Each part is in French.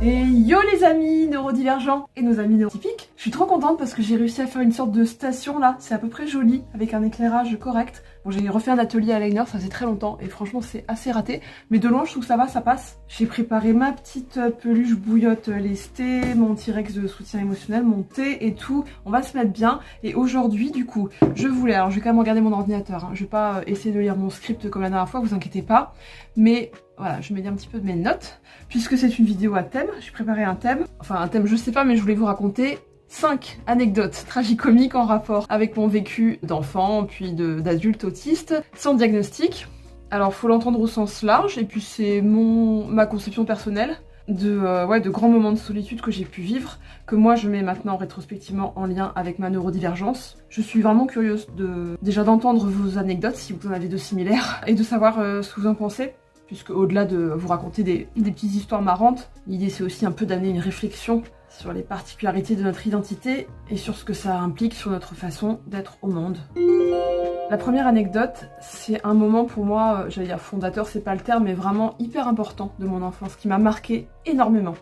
Et yo les amis neurodivergents et nos amis neurotypiques, je suis trop contente parce que j'ai réussi à faire une sorte de station là, c'est à peu près joli, avec un éclairage correct. Bon, j'ai refait un atelier eyeliner, ça faisait très longtemps et franchement c'est assez raté, mais de loin je trouve que ça va, ça passe. J'ai préparé ma petite peluche bouillotte lestée, mon T-Rex de soutien émotionnel, mon thé et tout, on va se mettre bien. Et aujourd'hui du coup, je voulais, alors je vais quand même regarder mon ordinateur, hein. Je vais pas essayer de lire mon script comme la dernière fois, vous inquiétez pas, mais voilà, je vais mettre un petit peu de mes notes, puisque c'est une vidéo à thème, j'ai préparé un thème, enfin un thème je sais pas, mais je voulais vous raconter 5 anecdotes tragicomiques en rapport avec mon vécu d'enfant, puis d'adulte autiste, sans diagnostic. Alors faut l'entendre au sens large, et puis c'est ma conception personnelle de grands moments de solitude que j'ai pu vivre, que moi je mets maintenant rétrospectivement en lien avec ma neurodivergence. Je suis vraiment curieuse déjà d'entendre vos anecdotes, si vous en avez de similaires, et de savoir ce que vous en pensez. Puisque au-delà de vous raconter des petites histoires marrantes, l'idée c'est aussi un peu d'amener une réflexion sur les particularités de notre identité et sur ce que ça implique sur notre façon d'être au monde. La première anecdote, c'est un moment pour moi, j'allais dire fondateur, c'est pas le terme, mais vraiment hyper important de mon enfance, qui m'a marqué énormément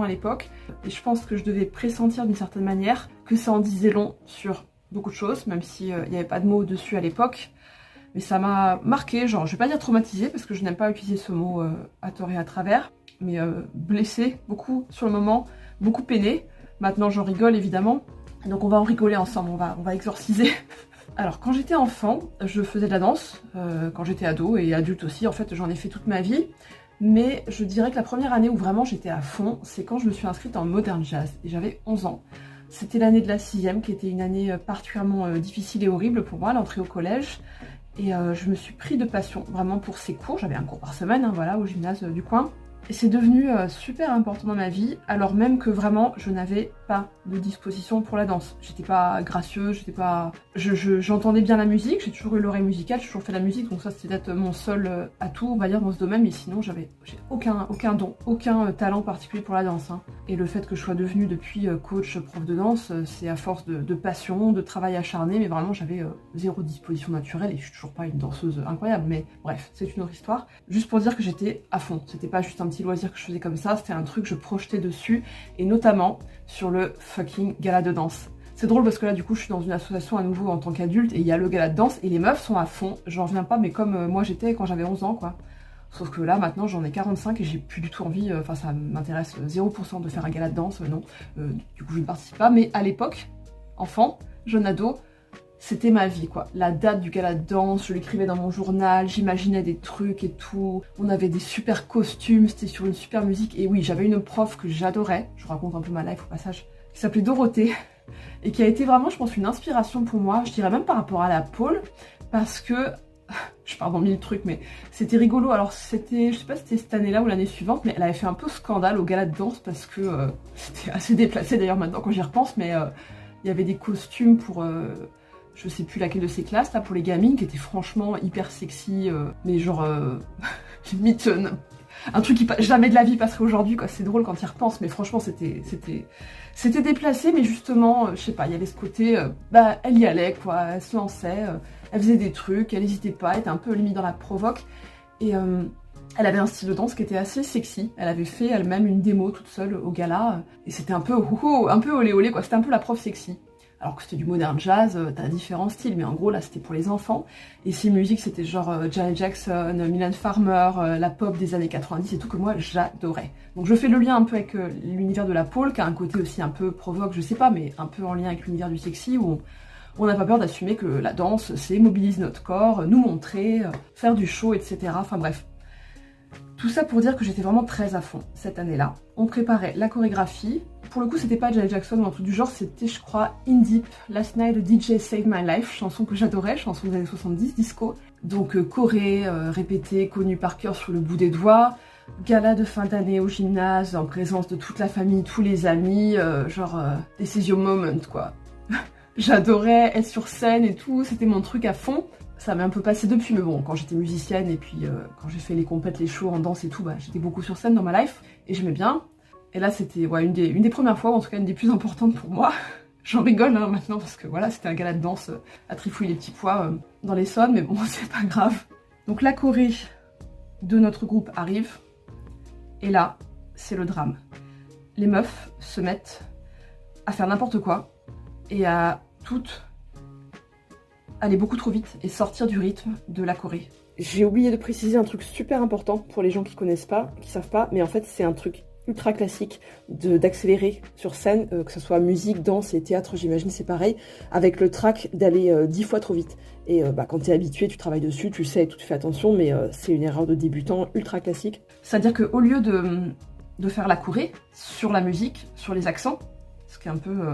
à l'époque. Et je pense que je devais pressentir d'une certaine manière que ça en disait long sur beaucoup de choses, même s'il n'y avait pas de mots dessus à l'époque. Mais ça m'a marqué, genre je vais pas dire traumatisé parce que je n'aime pas utiliser ce mot à tort et à travers, mais blessé beaucoup sur le moment, beaucoup peiné. Maintenant j'en rigole évidemment, donc on va en rigoler ensemble, on va exorciser. Alors quand j'étais enfant, je faisais de la danse, quand j'étais ado et adulte aussi, en fait j'en ai fait toute ma vie. Mais je dirais que la première année où vraiment j'étais à fond, c'est quand je me suis inscrite en modern jazz et j'avais 11 ans. C'était l'année de la 6e qui était une année particulièrement difficile et horrible pour moi, l'entrée au collège. Et je me suis pris de passion vraiment pour ces cours, j'avais un cours par semaine, hein, voilà, au gymnase du coin. Et c'est devenu super important dans ma vie, alors même que vraiment je n'avais pas de disposition pour la danse. J'étais pas gracieuse, j'entendais bien la musique, j'ai toujours eu l'oreille musicale, j'ai toujours fait de la musique, donc ça c'était peut-être mon seul atout, on va dire, dans ce domaine, mais sinon j'ai aucun don, aucun talent particulier pour la danse. Hein. Et le fait que je sois devenue depuis coach, prof de danse, c'est à force de passion, de travail acharné, mais vraiment j'avais zéro disposition naturelle et je suis toujours pas une danseuse incroyable, mais bref, c'est une autre histoire. Juste pour dire que j'étais à fond, c'était pas juste un petit loisir que je faisais comme ça, c'était un truc que je projetais dessus, et notamment sur le fucking gala de danse. C'est drôle parce que là du coup je suis dans une association à nouveau en tant qu'adulte et il y a le gala de danse et les meufs sont à fond, j'en reviens pas, mais comme moi j'étais quand j'avais 11 ans quoi. Sauf que là maintenant j'en ai 45 et j'ai plus du tout envie, enfin ça m'intéresse 0% de faire un gala de danse, non. Du coup je ne participe pas, mais à l'époque, enfant, jeune ado, c'était ma vie quoi. La date du gala de danse, je l'écrivais dans mon journal, j'imaginais des trucs et tout. On avait des super costumes, c'était sur une super musique. Et oui, j'avais une prof que j'adorais, je raconte un peu ma life au passage, qui s'appelait Dorothée. Et qui a été vraiment, je pense, une inspiration pour moi. Je dirais même par rapport à la pole, parce que... je pars dans mille trucs, mais c'était rigolo. Alors c'était, je sais pas si c'était cette année-là ou l'année suivante, mais elle avait fait un peu scandale au gala de danse parce que c'était assez déplacé d'ailleurs maintenant quand j'y repense, mais il y avait des costumes pour... je sais plus laquelle de ces classes là pour les gamines qui étaient franchement hyper sexy, mais genre limite un truc qui jamais de la vie passerait aujourd'hui quoi. C'est drôle quand il repense, mais franchement c'était déplacé, mais justement je sais pas, il y avait ce côté bah elle y allait quoi, elle se lançait, elle faisait des trucs, elle hésitait pas, elle était un peu limite dans la provoque et elle avait un style de danse qui était assez sexy. Elle avait fait elle-même une démo toute seule au gala et c'était un peu un peu olé olé quoi, c'était un peu la prof sexy. Alors que c'était du modern jazz, t'as différents styles, mais en gros là c'était pour les enfants. Et ces musiques c'était genre Janet Jackson, Mylène Farmer, la pop des années 90 et tout que moi j'adorais. Donc je fais le lien un peu avec l'univers de la pole, qui a un côté aussi un peu provoque, je sais pas, mais un peu en lien avec l'univers du sexy, où on n'a pas peur d'assumer que la danse c'est mobiliser notre corps, nous montrer, faire du show, etc. Enfin bref. Tout ça pour dire que j'étais vraiment très à fond cette année-là. On préparait la chorégraphie. Pour le coup, c'était pas Janet Jackson ou un truc du genre, c'était, je crois, In Deep, Last Night, the DJ Saved My Life, chanson que j'adorais, chanson des années 70, disco. Donc choré, répété, connu par cœur sur le bout des doigts. Gala de fin d'année au gymnase, en présence de toute la famille, tous les amis, genre This is your moment, quoi. J'adorais être sur scène et tout, c'était mon truc à fond. Ça m'est un peu passé depuis, mais bon, quand j'étais musicienne et puis quand j'ai fait les compètes, les shows en danse et tout, bah, j'étais beaucoup sur scène dans ma life et j'aimais bien. Et là, c'était ouais, une des premières fois, ou en tout cas une des plus importantes pour moi. J'en rigole hein, maintenant parce que voilà, c'était un gala de danse à trifouiller les petits pois dans l'Essonne, mais bon, c'est pas grave. Donc la choré de notre groupe arrive, et là, c'est le drame. les meufs se mettent à faire n'importe quoi et à toutes aller beaucoup trop vite et sortir du rythme de la choré. J'ai oublié de préciser un truc super important pour les gens qui connaissent pas, qui savent pas, mais en fait c'est un truc ultra classique d'accélérer sur scène, que ce soit musique, danse et théâtre, j'imagine c'est pareil, avec le track d'aller 10 fois trop vite. Et quand t'es habitué, tu travailles dessus, tu sais, tu fais attention, mais c'est une erreur de débutant ultra classique. C'est-à-dire qu'au lieu de faire la choré sur la musique, sur les accents, ce qui est un peu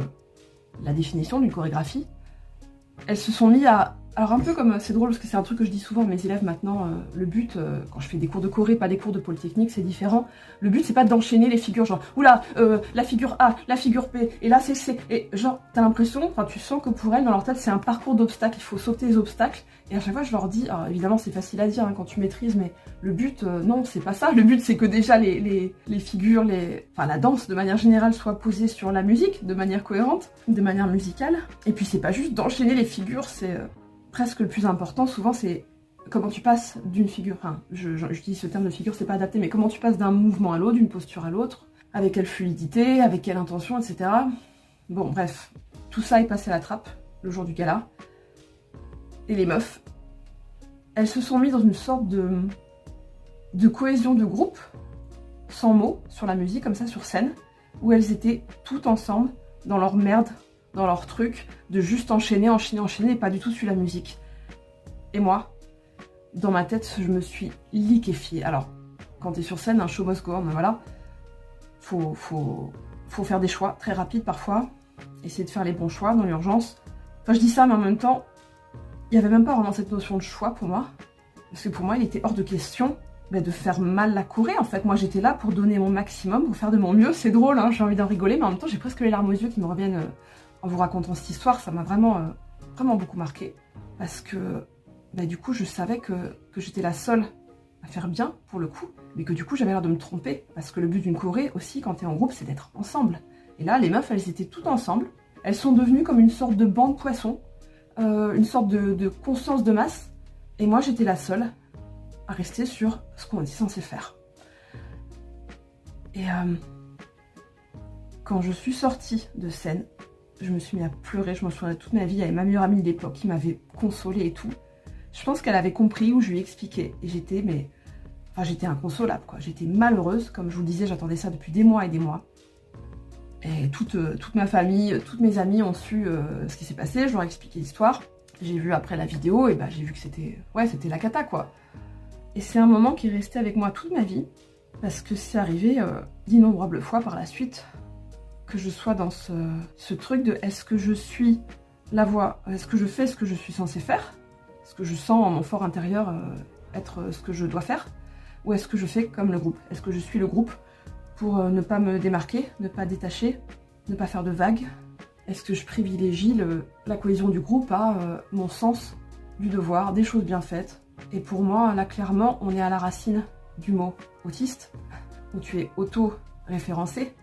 la définition d'une chorégraphie, elles se sont mis à... Alors un peu comme, c'est drôle parce que c'est un truc que je dis souvent à mes élèves maintenant, le but, quand je fais des cours de choré, pas des cours de polytechnique, c'est différent. Le but c'est pas d'enchaîner les figures genre, oula, la figure A, la figure P, et là c'est C, et genre, t'as l'impression, enfin tu sens que pour elles, dans leur tête, c'est un parcours d'obstacles, il faut sauter les obstacles, et à chaque fois je leur dis, alors évidemment c'est facile à dire hein, quand tu maîtrises, mais le but, non, c'est pas ça, le but c'est que déjà les figures, enfin la danse de manière générale soit posée sur la musique, de manière cohérente, de manière musicale, et puis c'est pas juste d'enchaîner les figures, c'est... presque le plus important, souvent, c'est comment tu passes d'une figure, enfin, j'utilise ce terme de figure, c'est pas adapté, mais comment tu passes d'un mouvement à l'autre, d'une posture à l'autre, avec quelle fluidité, avec quelle intention, etc. Bon, bref, tout ça est passé à la trappe, le jour du gala. Et les meufs, elles se sont mises dans une sorte de cohésion de groupe, sans mots, sur la musique, comme ça, sur scène, où elles étaient toutes ensemble, dans leur merde, dans leur truc, de juste enchaîner, et pas du tout suivre la musique. Et moi, dans ma tête, je me suis liquéfiée. Alors, quand t'es sur scène, un show must go on, ben voilà, faut faire des choix très rapides parfois, essayer de faire les bons choix dans l'urgence. Enfin, je dis ça, mais en même temps, il n'y avait même pas vraiment cette notion de choix pour moi, parce que pour moi, il était hors de question de faire mal la choré, en fait. Moi, j'étais là pour donner mon maximum, pour faire de mon mieux. C'est drôle, hein, j'ai envie d'en rigoler, mais en même temps, j'ai presque les larmes aux yeux qui me reviennent... En vous racontant cette histoire, ça m'a vraiment beaucoup marqué. Parce que du coup, je savais que j'étais la seule à faire bien, pour le coup. Mais que du coup, j'avais l'air de me tromper. Parce que le but d'une choré, aussi, quand t'es en groupe, c'est d'être ensemble. Et là, les meufs, elles étaient toutes ensemble. Elles sont devenues comme une sorte de banc de poissons. Une sorte de conscience de masse. Et moi, j'étais la seule à rester sur ce qu'on était censé faire. Et quand je suis sortie de scène, je me suis mis à pleurer, je m'en souviens de toute ma vie. Il y avait ma meilleure amie de l'époque qui m'avait consolée et tout. Je pense qu'elle avait compris ou je lui ai expliqué. Et j'étais, j'étais inconsolable, quoi. J'étais malheureuse. Comme je vous le disais, j'attendais ça depuis des mois et des mois. Et toute ma famille, toutes mes amies ont su ce qui s'est passé. Je leur ai expliqué l'histoire. J'ai vu après la vidéo et j'ai vu que c'était la cata, quoi. Et c'est un moment qui est resté avec moi toute ma vie. Parce que c'est arrivé d'innombrables fois par la suite. Que je sois dans ce truc de est-ce que je suis la voix, est-ce que je fais ce que je suis censée faire, est-ce que je sens en mon fort intérieur être ce que je dois faire, ou est-ce que je fais comme le groupe, est-ce que je suis le groupe pour ne pas me démarquer, ne pas détacher, ne pas faire de vagues, est-ce que je privilégie la cohésion du groupe à mon sens du devoir, des choses bien faites. Et pour moi, là clairement, on est à la racine du mot autiste, où tu es auto-référencé,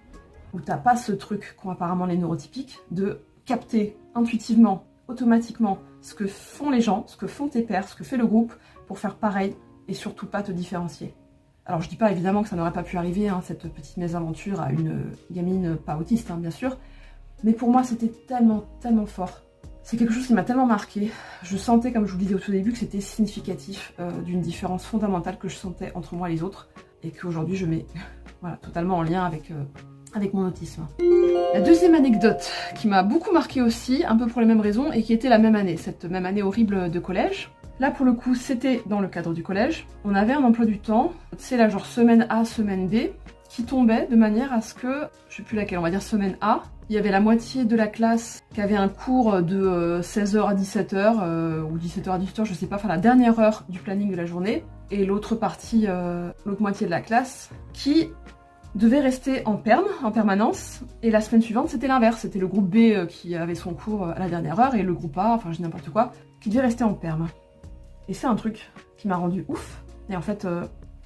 où t'as pas ce truc qu'ont apparemment les neurotypiques, de capter intuitivement, automatiquement, ce que font les gens, ce que font tes pairs, ce que fait le groupe, pour faire pareil, et surtout pas te différencier. Alors je dis pas évidemment que ça n'aurait pas pu arriver, hein, cette petite mésaventure à une gamine pas autiste, hein, bien sûr, mais pour moi c'était tellement, tellement fort. C'est quelque chose qui m'a tellement marqué. Je sentais, comme je vous le disais au tout début, que c'était significatif d'une différence fondamentale que je sentais entre moi et les autres, et qu'aujourd'hui je mets totalement en lien avec mon autisme. La deuxième anecdote qui m'a beaucoup marquée aussi, un peu pour les mêmes raisons, et qui était la même année, cette même année horrible de collège. Là pour le coup c'était dans le cadre du collège. On avait un emploi du temps, c'est la genre semaine A, semaine B, qui tombait de manière à ce que, je sais plus laquelle, on va dire semaine A, il y avait la moitié de la classe qui avait un cours de 16h à 17h, ou 17h à 18h, je sais pas, enfin la dernière heure du planning de la journée, et l'autre partie, l'autre moitié de la classe, qui devait rester en permanence, et la semaine suivante c'était l'inverse, c'était le groupe B qui avait son cours à la dernière heure, et le groupe A, enfin je dis n'importe quoi, qui devait rester en perm. Et c'est un truc qui m'a rendu ouf, et en fait,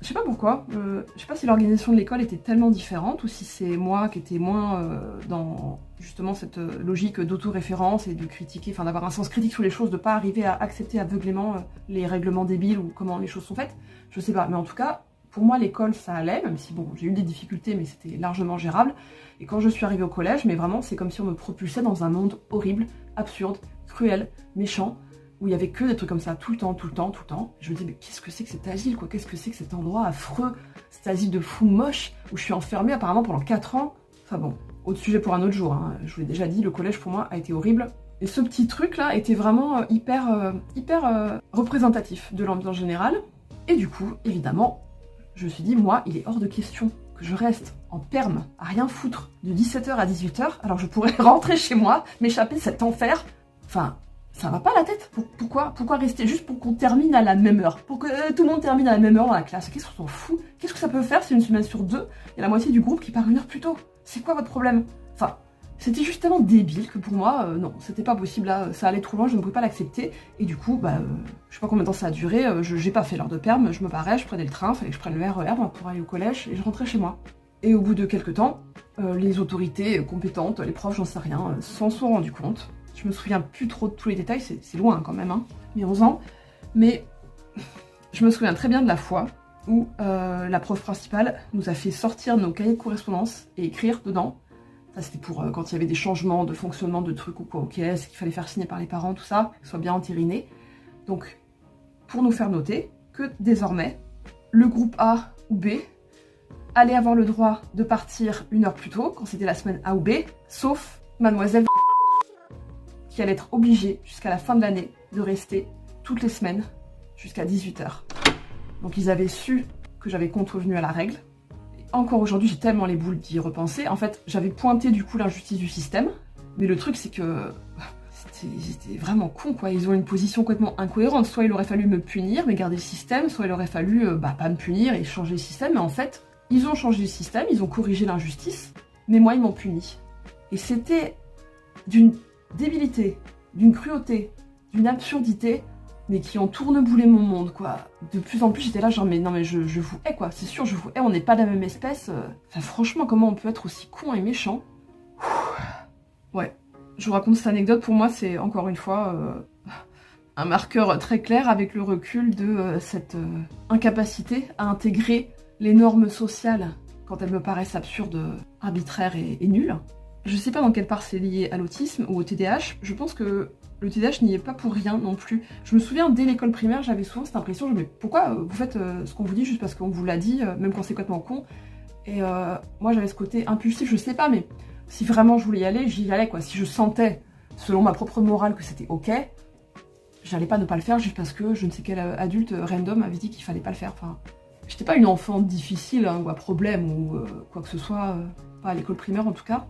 je sais pas pourquoi, je sais pas si l'organisation de l'école était tellement différente, ou si c'est moi qui étais moins dans justement cette logique d'autoréférence et de critiquer, enfin d'avoir un sens critique sur les choses, de pas arriver à accepter aveuglément les règlements débiles ou comment les choses sont faites, je sais pas, mais en tout cas, Pour moi, l'école, ça allait, même si bon, j'ai eu des difficultés, mais c'était largement gérable. Et quand je suis arrivée au collège, mais vraiment, c'est comme si on me propulsait dans un monde horrible, absurde, cruel, méchant, où il y avait que des trucs comme ça, tout le temps, tout le temps, tout le temps. Je me dis, mais qu'est-ce que c'est que cet asile, quoi? Qu'est-ce que c'est que cet endroit affreux, cet asile de fous moche, où je suis enfermée apparemment pendant 4 ans. Enfin bon, autre sujet pour un autre jour, hein. Je vous l'ai déjà dit, le collège pour moi a été horrible. Et ce petit truc-là était vraiment hyper représentatif de l'ambiance générale. Et du coup, évidemment, je me suis dit, moi, il est hors de question que je reste en perme, à rien foutre, de 17h à 18h, alors je pourrais rentrer chez moi, m'échapper de cet enfer. Enfin, ça va pas la tête. Pourquoi rester juste pour qu'on termine à la même heure? Pour que tout le monde termine à la même heure dans la classe? Qu'est-ce qu'on s'en fout? Qu'est-ce que ça peut faire si une semaine sur deux, il y a la moitié du groupe qui part 1 heure plus tôt? C'est quoi votre problème? Enfin, c'était juste tellement débile que pour moi, non, c'était pas possible, là, ça allait trop loin, je ne pouvais pas l'accepter. Et du coup, je sais pas combien de temps ça a duré, j'ai pas fait l'heure de perm, je me barrais, je prenais le train, fallait que je prenne le RER pour aller au collège, et je rentrais chez moi. Et au bout de quelques temps, les autorités compétentes, les profs, j'en sais rien, s'en sont rendus compte. Je me souviens plus trop de tous les détails, c'est loin quand même, hein, mes 11 ans. Mais je me souviens très bien de la fois où la prof principale nous a fait sortir nos cahiers de correspondance et écrire dedans. Ça c'était pour quand il y avait des changements de fonctionnement de trucs ou quoi aux caisses, qu'il fallait faire signer par les parents, tout ça, que ce soit bien entériné. Donc, pour nous faire noter que désormais, le groupe A ou B allait avoir le droit de partir 1 heure plus tôt, quand c'était la semaine A ou B, sauf mademoiselle qui allait être obligée jusqu'à la fin de l'année de rester toutes les semaines jusqu'à 18h. Donc ils avaient su que j'avais contrevenu à la règle. Et encore aujourd'hui, j'ai tellement les boules d'y repenser. En fait, j'avais pointé du coup l'injustice du système, mais le truc c'est que c'était vraiment con quoi. Ils ont une position complètement incohérente. Soit il aurait fallu me punir, mais garder le système, soit il aurait fallu pas me punir et changer le système. Mais en fait, ils ont changé le système, ils ont corrigé l'injustice, mais moi ils m'ont puni. Et c'était d'une débilité, d'une cruauté, d'une absurdité, mais qui en tourneboulait mon monde, quoi. De plus en plus, j'étais là genre, mais non, mais je vous hais, quoi. C'est sûr, je vous hais, on n'est pas de la même espèce. Enfin, franchement, comment on peut être aussi con et méchant? Ouais, je vous raconte cette anecdote, pour moi, c'est, encore une fois, un marqueur très clair avec le recul de cette incapacité à intégrer les normes sociales quand elles me paraissent absurdes, arbitraires et nulles. Je sais pas dans quelle part c'est lié à l'autisme ou au TDAH, je pense que le TDAH n'y est pas pour rien non plus. Je me souviens, dès l'école primaire, j'avais souvent cette impression, je me dis, pourquoi vous faites ce qu'on vous dit juste parce qu'on vous l'a dit, même quand c'est complètement con. Et moi j'avais ce côté impulsif, je sais pas, mais si vraiment je voulais y aller, j'y allais quoi. Si je sentais, selon ma propre morale, que c'était ok, j'allais pas ne pas le faire juste parce que je ne sais quel adulte random avait dit qu'il fallait pas le faire. Enfin, j'étais pas une enfant difficile hein, ou à problème ou quoi que ce soit, pas à l'école primaire en tout cas.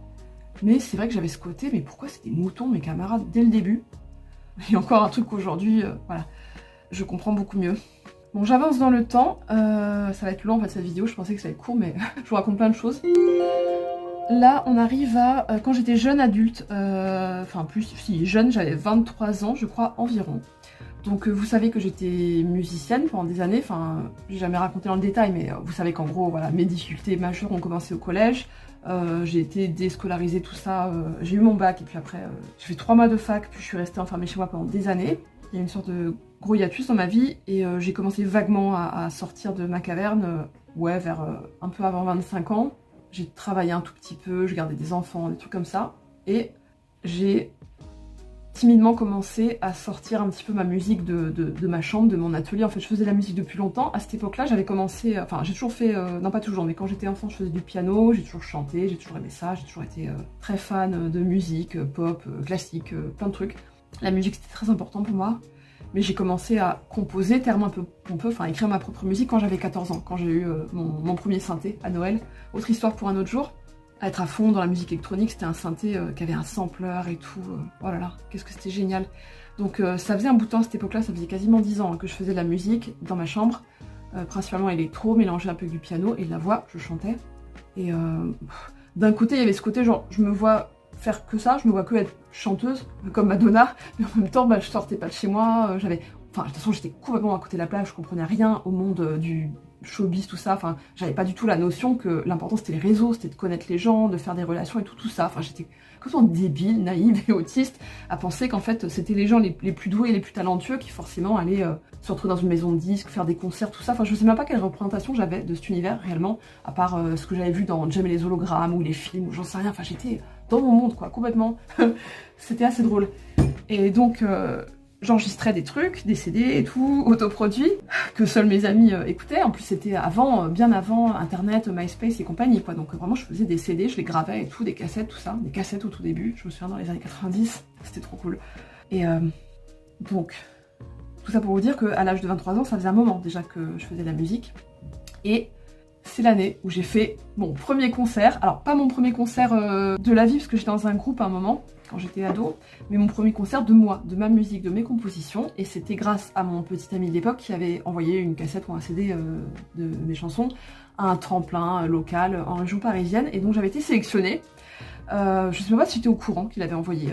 Mais c'est vrai que j'avais ce côté, mais pourquoi c'est des moutons mes camarades dès le début? Et encore un truc qu'aujourd'hui, voilà, je comprends beaucoup mieux. Bon, j'avance dans le temps, ça va être long en fait cette vidéo, je pensais que ça allait être court, mais je vous raconte plein de choses. Là, on arrive à, quand j'étais jeune adulte, enfin plus, si jeune, j'avais 23 ans je crois environ. Donc vous savez que j'étais musicienne pendant des années, enfin j'ai jamais raconté dans le détail, mais vous savez qu'en gros, voilà, mes difficultés majeures ont commencé au collège. J'ai été déscolarisée, tout ça, j'ai eu mon bac et puis après j'ai fait 3 mois de fac, puis je suis restée enfermée chez moi pendant des années. Il y a une sorte de gros hiatus dans ma vie et j'ai commencé vaguement à sortir de ma caverne, ouais, vers un peu avant 25 ans. J'ai travaillé un tout petit peu, je gardais des enfants, des trucs comme ça, et j'ai timidement commencé à sortir un petit peu ma musique de ma chambre, de mon atelier. En fait, je faisais de la musique depuis longtemps. À cette époque-là, j'avais commencé... Enfin, j'ai toujours fait... non, pas toujours, mais quand j'étais enfant, je faisais du piano, j'ai toujours chanté, j'ai toujours aimé ça, j'ai toujours été très fan de musique, pop, classique, plein de trucs. La musique, c'était très important pour moi. Mais j'ai commencé à composer, terme un peu pompeux, enfin écrire ma propre musique quand j'avais 14 ans, quand j'ai eu mon premier synthé à Noël. Autre histoire pour un autre jour. À être à fond dans la musique électronique, c'était un synthé qui avait un sampler et tout. Oh là là, qu'est-ce que c'était génial. Donc ça faisait un bout de temps à cette époque-là, ça faisait quasiment 10 ans que je faisais de la musique dans ma chambre, principalement électro, mélangé un peu avec du piano et de la voix, je chantais. Et d'un côté, il y avait ce côté genre, je me vois faire que ça, je me vois que être chanteuse, comme Madonna, mais en même temps, je sortais pas de chez moi, enfin, de toute façon, j'étais complètement à côté de la plage, je comprenais rien au monde showbiz, tout ça. Enfin, j'avais pas du tout la notion que l'important c'était les réseaux, c'était de connaître les gens, de faire des relations et tout ça. Enfin, j'étais complètement débile, naïve et autiste à penser qu'en fait c'était les gens les plus doués et les plus talentueux qui forcément allaient se retrouver dans une maison de disques, faire des concerts, tout ça. Enfin, je sais même pas quelle représentation j'avais de cet univers réellement, à part ce que j'avais vu dans Jem et les hologrammes ou les films, ou j'en sais rien. Enfin, j'étais dans mon monde, quoi, complètement. C'était assez drôle. Et donc, j'enregistrais des trucs, des CD et tout, autoproduits, que seuls mes amis écoutaient. En plus, c'était avant, bien avant Internet, MySpace et compagnie, quoi. Donc vraiment, je faisais des CD, je les gravais et tout, des cassettes, tout ça. Des cassettes au tout début, je me souviens dans les années 90, c'était trop cool. Et donc, tout ça pour vous dire qu'à l'âge de 23 ans, ça faisait un moment déjà que je faisais de la musique. Et c'est l'année où j'ai fait mon premier concert. Alors, pas mon premier concert de la vie, parce que j'étais dans un groupe à un moment, quand j'étais ado, mais mon premier concert de moi, de ma musique, de mes compositions, et c'était grâce à mon petit ami de l'époque qui avait envoyé une cassette ou un CD de mes chansons à un tremplin local en région parisienne, et donc j'avais été sélectionnée. Je sais même pas si j'étais au courant qu'il avait envoyé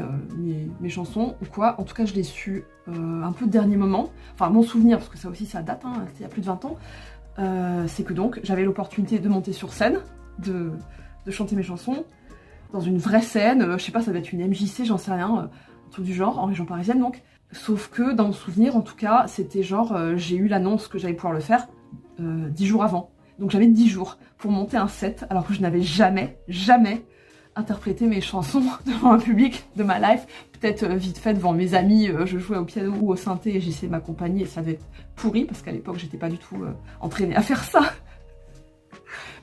mes chansons ou quoi, en tout cas je l'ai su un peu de dernier moment, enfin mon souvenir, parce que ça aussi ça date, hein, c'était il y a plus de 20 ans, c'est que donc j'avais l'opportunité de monter sur scène, de chanter mes chansons, dans une vraie scène, je sais pas, ça doit être une MJC, j'en sais rien, un truc du genre, en région parisienne donc. Sauf que dans mon souvenir, en tout cas, c'était genre, j'ai eu l'annonce que j'allais pouvoir le faire 10 jours avant. Donc j'avais 10 jours pour monter un set, alors que je n'avais jamais interprété mes chansons devant un public de ma life. Peut-être vite fait devant mes amis, je jouais au piano ou au synthé et j'essayais de m'accompagner et ça devait être pourri, parce qu'à l'époque, j'étais pas du tout entraînée à faire ça.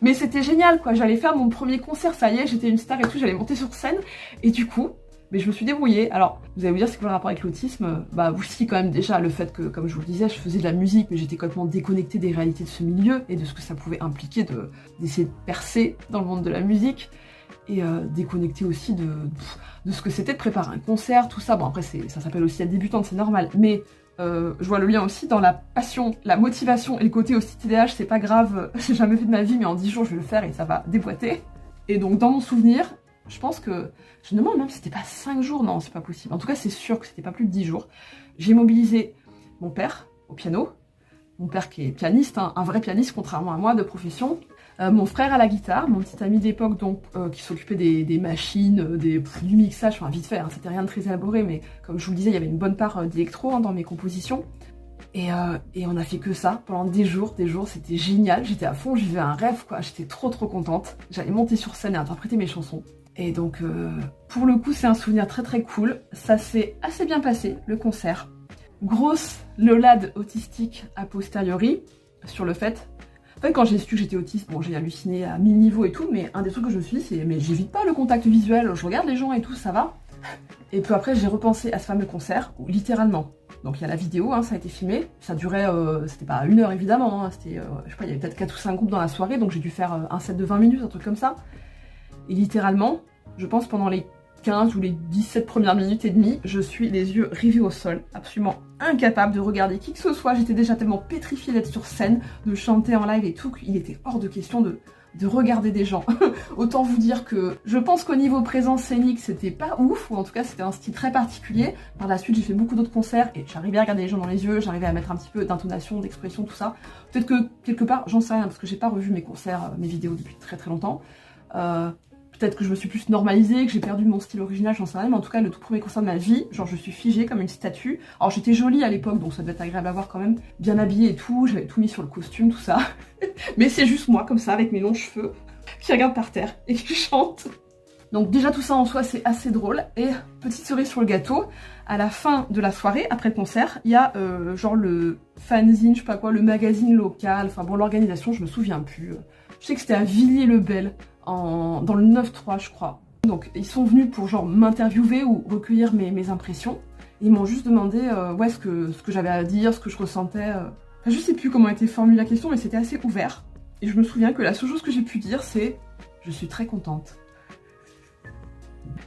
Mais c'était génial, quoi. J'allais faire mon premier concert, ça y est, j'étais une star et tout, j'allais monter sur scène. Et du coup, mais je me suis débrouillée. Alors, vous allez vous dire, c'est quoi le rapport avec l'autisme? Bah, aussi, quand même, déjà, le fait que, comme je vous le disais, je faisais de la musique, mais j'étais complètement déconnectée des réalités de ce milieu et de ce que ça pouvait impliquer d'essayer de percer dans le monde de la musique. Et déconnectée aussi de ce que c'était de préparer un concert, tout ça. Bon, après, ça s'appelle aussi être débutante, c'est normal. Mais je vois le lien aussi dans la passion, la motivation et le côté aussi TDAH, c'est pas grave, j'ai jamais fait de ma vie, mais en 10 jours je vais le faire et ça va déboîter. Et donc dans mon souvenir, je pense que, je me demande même si c'était pas 5 jours, non c'est pas possible, en tout cas c'est sûr que c'était pas plus de 10 jours. J'ai mobilisé mon père au piano, mon père qui est pianiste, hein, un vrai pianiste contrairement à moi de profession, mon frère à la guitare, mon petit ami d'époque donc qui s'occupait des machines, du mixage, enfin vite fait, hein, c'était rien de très élaboré, mais comme je vous le disais, il y avait une bonne part d'électro dans mes compositions. Et on a fait que ça pendant des jours, c'était génial, j'étais à fond, je vivais un rêve quoi, j'étais trop contente. J'allais monter sur scène et interpréter mes chansons. Et donc pour le coup c'est un souvenir très cool, ça s'est assez bien passé, le concert. Grosse lolade autistique a posteriori sur le fait. En fait, quand j'ai su que j'étais autiste, bon, j'ai halluciné à 1000 niveaux et tout, mais un des trucs que je me suis dit, c'est mais j'évite pas le contact visuel, je regarde les gens et tout, ça va. Et puis après, j'ai repensé à ce fameux concert, où littéralement, donc il y a la vidéo, hein, ça a été filmé, ça durait, c'était pas 1 heure évidemment, hein, c'était, je sais pas, il y avait peut-être 4 ou 5 groupes dans la soirée, donc j'ai dû faire un set de 20 minutes, un truc comme ça. Et littéralement, je pense pendant les 15 ou les 17 premières minutes et demie, je suis les yeux rivés au sol, absolument incapable de regarder qui que ce soit. J'étais déjà tellement pétrifiée d'être sur scène, de chanter en live et tout, qu'il était hors de question de regarder des gens. Autant vous dire que je pense qu'au niveau présence scénique, c'était pas ouf, ou en tout cas c'était un style très particulier. Par la suite, j'ai fait beaucoup d'autres concerts et j'arrivais à regarder les gens dans les yeux, j'arrivais à mettre un petit peu d'intonation, d'expression, tout ça. Peut-être que quelque part, j'en sais rien, parce que j'ai pas revu mes concerts, mes vidéos depuis très longtemps. Peut-être que je me suis plus normalisée, que j'ai perdu mon style original, j'en sais rien, mais en tout cas, le tout premier concert de ma vie, genre je suis figée comme une statue. Alors j'étais jolie à l'époque, donc ça devait être agréable à voir quand même, bien habillée et tout, j'avais tout mis sur le costume, tout ça. Mais c'est juste moi, comme ça, avec mes longs cheveux, qui regarde par terre et qui chante. Donc déjà tout ça en soi, c'est assez drôle. Et petite cerise sur le gâteau, à la fin de la soirée, après le concert, il y a genre le fanzine, je sais pas quoi, le magazine local, enfin bon, l'organisation, je me souviens plus. Je sais que c'était à Villiers-le-Bel, dans le 9-3 je crois. Donc ils sont venus pour genre m'interviewer ou recueillir mes impressions. Ils m'ont juste demandé ouais, ce que j'avais à dire, ce que je ressentais. Enfin, je sais plus comment était formulée la question, mais c'était assez ouvert. Et je me souviens que la seule chose que j'ai pu dire c'est « Je suis très contente ».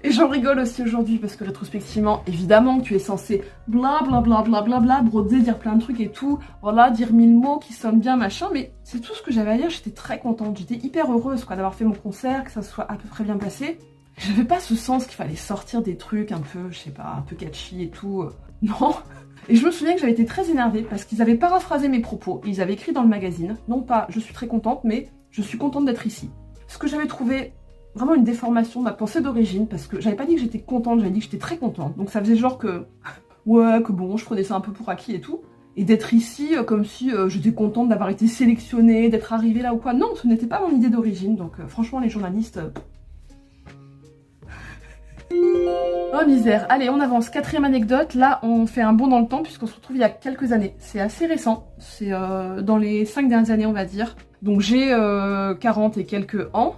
Et j'en rigole aussi aujourd'hui parce que rétrospectivement, évidemment, tu es censé blablabla, broder, dire plein de trucs et tout, voilà, dire 1000 mots qui sonnent bien, machin, mais c'est tout ce que j'avais à dire, j'étais très contente, j'étais hyper heureuse quoi d'avoir fait mon concert, que ça soit à peu près bien passé. J'avais pas ce sens qu'il fallait sortir des trucs un peu, je sais pas, un peu catchy et tout, non. Et je me souviens que j'avais été très énervée parce qu'ils avaient paraphrasé mes propos. Ils avaient écrit dans le magazine, non pas je suis très contente, mais je suis contente d'être ici. Ce que j'avais trouvé vraiment une déformation de ma pensée d'origine, parce que j'avais pas dit que j'étais contente, j'avais dit que j'étais très contente. Donc ça faisait genre que, ouais, que bon, je prenais ça un peu pour acquis et tout. Et d'être ici comme si j'étais contente d'avoir été sélectionnée, d'être arrivée là ou quoi. Non, ce n'était pas mon idée d'origine, donc franchement les journalistes... Oh misère, allez on avance, 4e anecdote, là on fait un bond dans le temps puisqu'on se retrouve il y a quelques années. C'est assez récent, c'est dans les 5 dernières années on va dire. Donc j'ai 40 et quelques ans,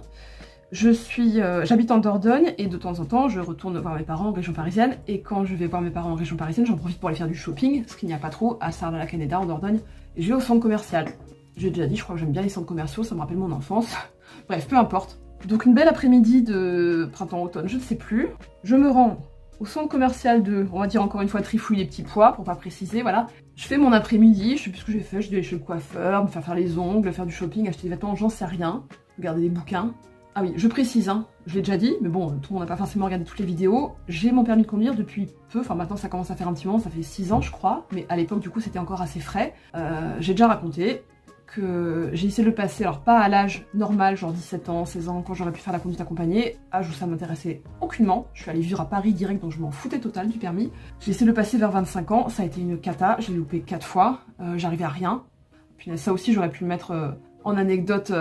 j'habite en Dordogne et de temps en temps je retourne voir mes parents en région parisienne. Et quand je vais voir mes parents en région parisienne, j'en profite pour aller faire du shopping, ce qu'il n'y a pas trop à Sarlat-la-Canéda en Dordogne. Et je vais au centre commercial. J'ai déjà dit, je crois que j'aime bien les centres commerciaux, ça me rappelle mon enfance. Bref, peu importe. Donc une belle après-midi de printemps-automne, je ne sais plus. Je me rends au centre commercial de, on va dire encore une fois, Trifouille les petits pois, pour pas préciser, voilà. Je fais mon après-midi, je sais plus ce que j'ai fait, je vais aller chez le coiffeur, me faire les ongles, faire du shopping, acheter des vêtements, j'en sais rien. Regarder des bouquins. Ah oui, je précise, hein, je l'ai déjà dit, mais bon, tout le monde n'a pas forcément regardé toutes les vidéos. J'ai mon permis de conduire depuis peu, enfin maintenant ça commence à faire un petit moment, ça fait 6 ans je crois, mais à l'époque du coup c'était encore assez frais. J'ai déjà raconté que j'ai essayé de le passer, alors pas à l'âge normal, genre 17 ans, 16 ans, quand j'aurais pu faire la conduite accompagnée, âge où ça m'intéressait aucunement. Je suis allée vivre à Paris direct, donc je m'en foutais total du permis. J'ai essayé de le passer vers 25 ans, ça a été une cata, j'ai loupé 4 fois, j'arrivais à rien. Puis ça aussi j'aurais pu le mettre en anecdote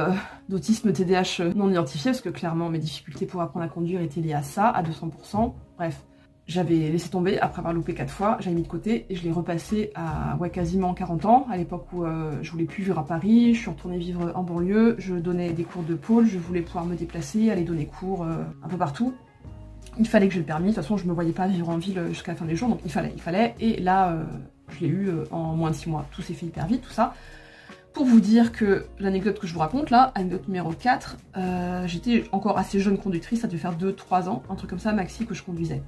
d'autisme TDAH non identifié, parce que clairement mes difficultés pour apprendre à conduire étaient liées à ça, à 200%. Bref. J'avais laissé tomber après avoir loupé 4 fois, j'avais mis de côté et je l'ai repassé à quasiment 40 ans, à l'époque où je voulais plus vivre à Paris, je suis retournée vivre en banlieue, je donnais des cours de pôle, je voulais pouvoir me déplacer, aller donner cours un peu partout. Il fallait que j'ai le permis, de toute façon je me voyais pas vivre en ville jusqu'à la fin des jours, donc il fallait, et là je l'ai eu en moins de 6 mois, tout s'est fait hyper vite, tout ça. Pour vous dire que l'anecdote que je vous raconte là, anecdote numéro 4, j'étais encore assez jeune conductrice, ça devait faire 2-3 ans, un truc comme ça maxi que je conduisais.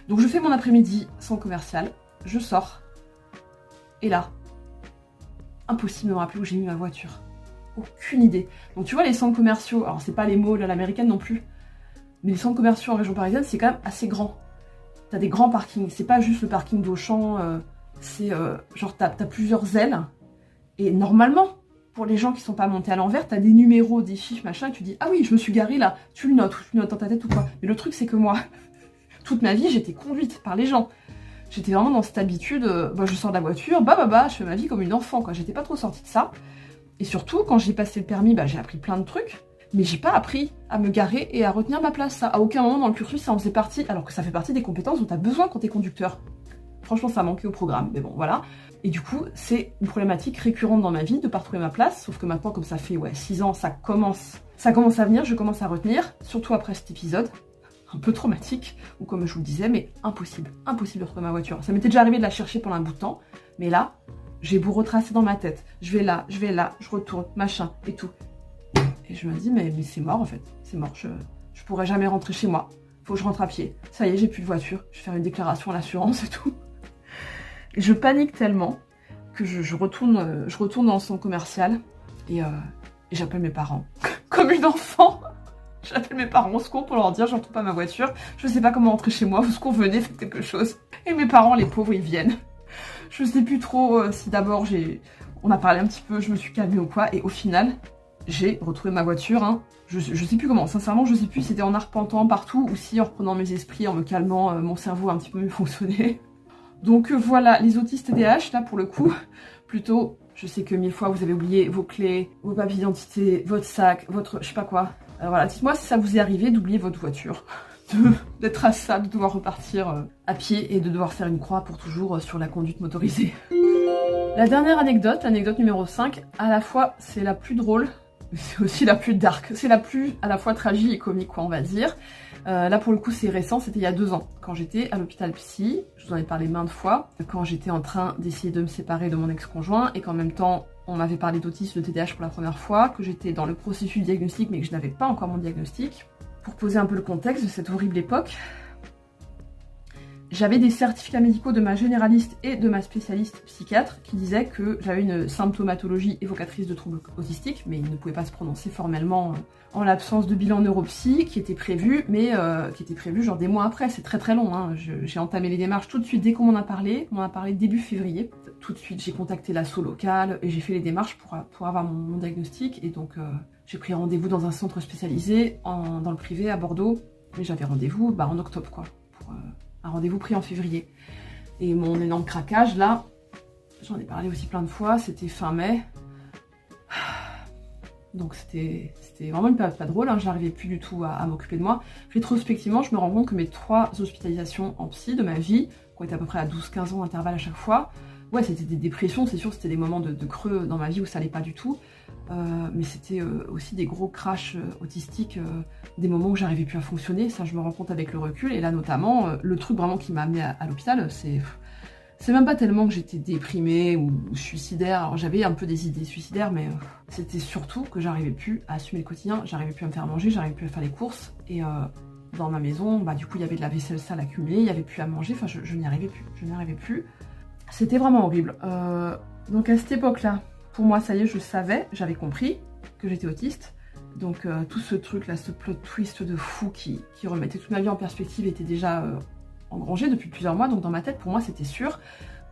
Donc je fais mon après-midi sans commercial, je sors, et là, impossible de me rappeler où j'ai mis ma voiture. Aucune idée. Donc tu vois les centres commerciaux, alors c'est pas les malls à l'américaine non plus, mais les centres commerciaux en région parisienne c'est quand même assez grand. T'as des grands parkings, c'est pas juste le parking d'Auchan, c'est genre t'as plusieurs ailes, et normalement, pour les gens qui sont pas montés à l'envers, t'as des numéros, des chiffres, machin, et tu dis ah oui je me suis garée là, tu le notes dans ta tête ou quoi. Mais le truc c'est que moi, toute ma vie, j'étais conduite par les gens. J'étais vraiment dans cette habitude, je sors de la voiture, je fais ma vie comme une enfant, quoi. J'étais pas trop sortie de ça. Et surtout, quand j'ai passé le permis, j'ai appris plein de trucs, mais j'ai pas appris à me garer et à retenir ma place. Ça, à aucun moment dans le cursus, ça en faisait partie, alors que ça fait partie des compétences dont t'as besoin quand t'es conducteur. Franchement, ça manquait au programme, mais bon, voilà. Et du coup, c'est une problématique récurrente dans ma vie de pas retrouver ma place, sauf que maintenant, comme ça fait 6 ans, ça commence à venir, je commence à retenir, surtout après cet épisode. Un peu traumatique, ou comme je vous le disais, mais impossible de retrouver ma voiture. Ça m'était déjà arrivé de la chercher pendant un bout de temps, mais là, j'ai beau retracer dans ma tête, je vais là, je retourne, machin, et tout. Et je me dis, mais c'est mort en fait, c'est mort, je pourrais jamais rentrer chez moi, faut que je rentre à pied. Ça y est, j'ai plus de voiture, je vais faire une déclaration à l'assurance et tout. Et je panique tellement que je retourne dans le centre commercial, et j'appelle mes parents, comme une enfant. J'appelle mes parents au secours pour leur dire je retrouve pas ma voiture, je sais pas comment rentrer chez moi, au secours venez, faites quelque chose. Et mes parents, les pauvres, ils viennent. Je sais plus trop si d'abord on a parlé un petit peu, je me suis calmée ou quoi, et au final, j'ai retrouvé ma voiture, hein. Je sais plus comment, sincèrement je sais plus si c'était en arpentant partout ou si en reprenant mes esprits, en me calmant, mon cerveau a un petit peu mieux fonctionné. Donc voilà, les autistes TDAH, là pour le coup, plutôt, je sais que 1000 fois vous avez oublié vos clés, vos papiers d'identité, votre sac, votre je sais pas quoi. Voilà, dites-moi si ça vous est arrivé d'oublier votre voiture, d'être à ça, de devoir repartir à pied et de devoir faire une croix pour toujours sur la conduite motorisée. La dernière anecdote, l'anecdote numéro 5, à la fois c'est la plus drôle, mais c'est aussi la plus dark, c'est la plus à la fois tragique et comique quoi on va dire. Là pour le coup c'est récent, c'était il y a 2 ans, quand j'étais à l'hôpital psy, je vous en ai parlé maintes fois, quand j'étais en train d'essayer de me séparer de mon ex-conjoint et qu'en même temps on m'avait parlé d'autisme, de TDAH pour la première fois, que j'étais dans le processus du diagnostic mais que je n'avais pas encore mon diagnostic. Pour poser un peu le contexte de cette horrible époque, J'avais des certificats médicaux de ma généraliste et de ma spécialiste psychiatre qui disaient que j'avais une symptomatologie évocatrice de troubles autistiques, mais ils ne pouvaient pas se prononcer formellement en l'absence de bilan neuropsy qui était prévu, mais qui était prévu genre des mois après. C'est très très long, hein. J'ai entamé les démarches tout de suite dès qu'on m'en a parlé. On m'en a parlé début février. Tout de suite, j'ai contacté l'asso locale et j'ai fait les démarches pour avoir mon diagnostic. Et donc, j'ai pris rendez-vous dans un centre spécialisé dans le privé à Bordeaux. Mais j'avais rendez-vous en octobre, quoi, pour un rendez-vous pris en février. Et mon énorme craquage, là, j'en ai parlé aussi plein de fois, c'était fin mai. Donc c'était vraiment une période pas drôle, hein. Je n'arrivais plus du tout à m'occuper de moi. Rétrospectivement, je me rends compte que mes 3 hospitalisations en psy de ma vie, qui ont été à peu près à 12-15 ans d'intervalle à chaque fois, ouais, c'était des dépressions, c'est sûr, c'était des moments de creux dans ma vie où ça allait pas du tout. Mais c'était aussi des gros crashs autistiques, des moments où j'arrivais plus à fonctionner, ça je me rends compte avec le recul. Et là notamment, le truc vraiment qui m'a amené à l'hôpital, c'est même pas tellement que j'étais déprimée ou suicidaire. Alors j'avais un peu des idées suicidaires, mais c'était surtout que j'arrivais plus à assumer le quotidien, j'arrivais plus à me faire manger, j'arrivais plus à faire les courses. Et dans ma maison, du coup il y avait de la vaisselle sale accumulée, il y avait plus à manger, enfin je n'y arrivais plus, C'était vraiment horrible. Donc à cette époque-là, pour moi, ça y est, je savais, j'avais compris que j'étais autiste. Donc tout ce truc là, ce plot twist de fou qui remettait toute ma vie en perspective était déjà engrangé depuis plusieurs mois. Donc dans ma tête, pour moi, c'était sûr.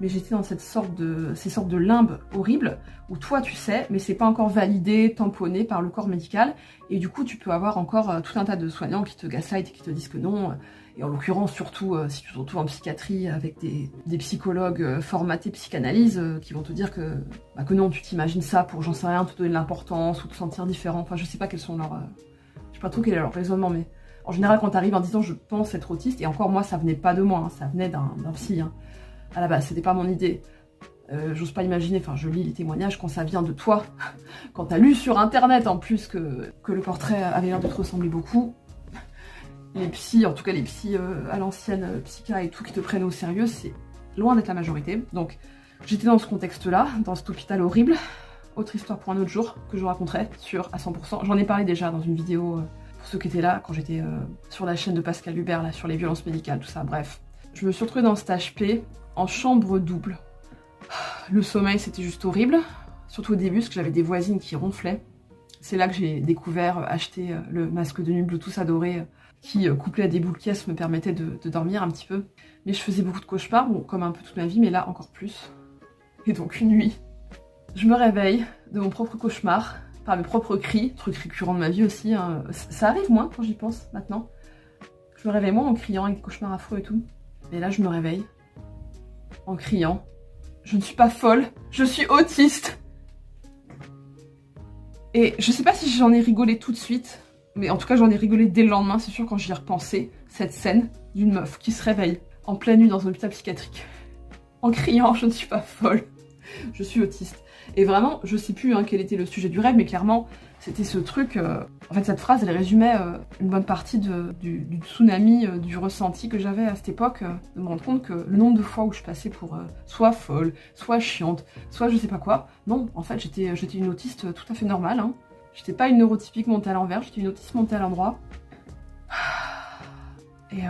Mais j'étais dans ces sortes de limbes horribles où toi tu sais, mais c'est pas encore validé, tamponné par le corps médical. Et du coup, tu peux avoir encore tout un tas de soignants qui te gaslight et qui te disent que non. Et en l'occurrence, surtout si tu te retrouves en psychiatrie avec des psychologues formatés psychanalyse qui vont te dire que non, tu t'imagines ça pour, j'en sais rien, te donner de l'importance ou te sentir différent. Enfin, je sais pas quels sont leurs... je sais pas trop quel est leur raisonnement, mais en général, quand t'arrives en disant je pense être autiste, et encore moi, ça venait pas de moi, hein, ça venait d'un psy. Hein. À la base, c'était pas mon idée. J'ose pas imaginer, enfin je lis les témoignages quand ça vient de toi, quand t'as lu sur internet en plus que le portrait avait l'air de te ressembler beaucoup. Les psys, en tout cas les psys à l'ancienne, psycha et tout, qui te prennent au sérieux, c'est loin d'être la majorité. Donc j'étais dans ce contexte-là, dans cet hôpital horrible. Autre histoire pour un autre jour, que je raconterai, sûr, à 100%. J'en ai parlé déjà dans une vidéo, pour ceux qui étaient là, quand j'étais sur la chaîne de Pascal Hubert, là, sur les violences médicales, tout ça, bref. Je me suis retrouvée dans cet HP, en chambre double. Le sommeil, c'était juste horrible, surtout au début, parce que j'avais des voisines qui ronflaient. C'est là que j'ai découvert, acheté le masque de nuit Bluetooth adoré, qui, couplé à des boules caisses, me permettait de dormir un petit peu. Mais je faisais beaucoup de cauchemars, bon, comme un peu toute ma vie, mais là, encore plus. Et donc, une nuit, je me réveille de mon propre cauchemar, par mes propres cris, truc récurrent de ma vie aussi, hein. Ça arrive moins quand j'y pense, maintenant. Je me réveille moins en criant avec des cauchemars affreux et tout. Et là, je me réveille en criant. Je ne suis pas folle, je suis autiste. Et je sais pas si j'en ai rigolé tout de suite, mais en tout cas j'en ai rigolé dès le lendemain, c'est sûr, quand j'y ai repensé, cette scène d'une meuf qui se réveille en pleine nuit dans un hôpital psychiatrique, en criant je ne suis pas folle, je suis autiste. Et vraiment, je sais plus quel était le sujet du rêve, mais clairement, c'était ce truc... En fait, cette phrase, elle résumait une bonne partie du tsunami, du ressenti que j'avais à cette époque, de me rendre compte que le nombre de fois où je passais pour soit folle, soit chiante, soit je sais pas quoi, non, en fait, j'étais une autiste tout à fait normale. Hein. J'étais pas une neurotypique montée à l'envers, j'étais une autiste montée à l'endroit. Et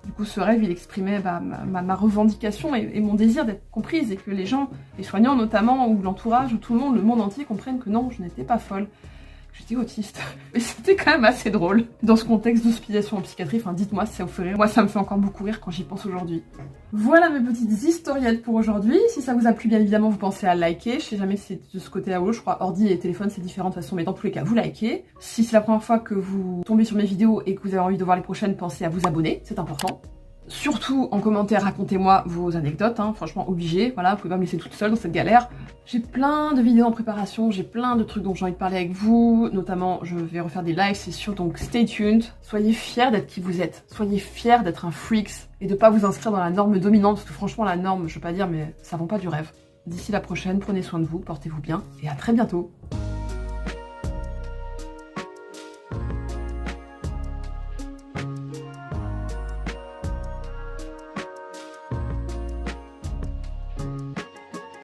du coup, ce rêve, il exprimait ma revendication et mon désir d'être comprise, et que les gens, les soignants notamment, ou l'entourage, ou tout le monde entier comprennent que non, je n'étais pas folle. J'étais autiste. Mais c'était quand même assez drôle. Dans ce contexte d'hospitalisation en psychiatrie, enfin dites-moi si ça vous fait rire. Moi ça me fait encore beaucoup rire quand j'y pense aujourd'hui. Voilà mes petites historiettes pour aujourd'hui. Si ça vous a plu, bien évidemment, vous pensez à liker. Je sais jamais si c'est de ce côté-là ou je crois ordi et téléphone c'est différent de toute façon, mais dans tous les cas, vous likez. Si c'est la première fois que vous tombez sur mes vidéos et que vous avez envie de voir les prochaines, pensez à vous abonner, c'est important. Surtout en commentaire, racontez-moi vos anecdotes, hein, franchement obligé, voilà, vous pouvez pas me laisser toute seule dans cette galère. J'ai plein de vidéos en préparation, j'ai plein de trucs dont j'ai envie de parler avec vous, notamment je vais refaire des lives, c'est sûr, donc stay tuned. Soyez fiers d'être qui vous êtes, soyez fiers d'être un freaks et de pas vous inscrire dans la norme dominante, parce que franchement la norme, je veux pas dire, mais ça vend pas du rêve. D'ici la prochaine, prenez soin de vous, portez-vous bien et à très bientôt.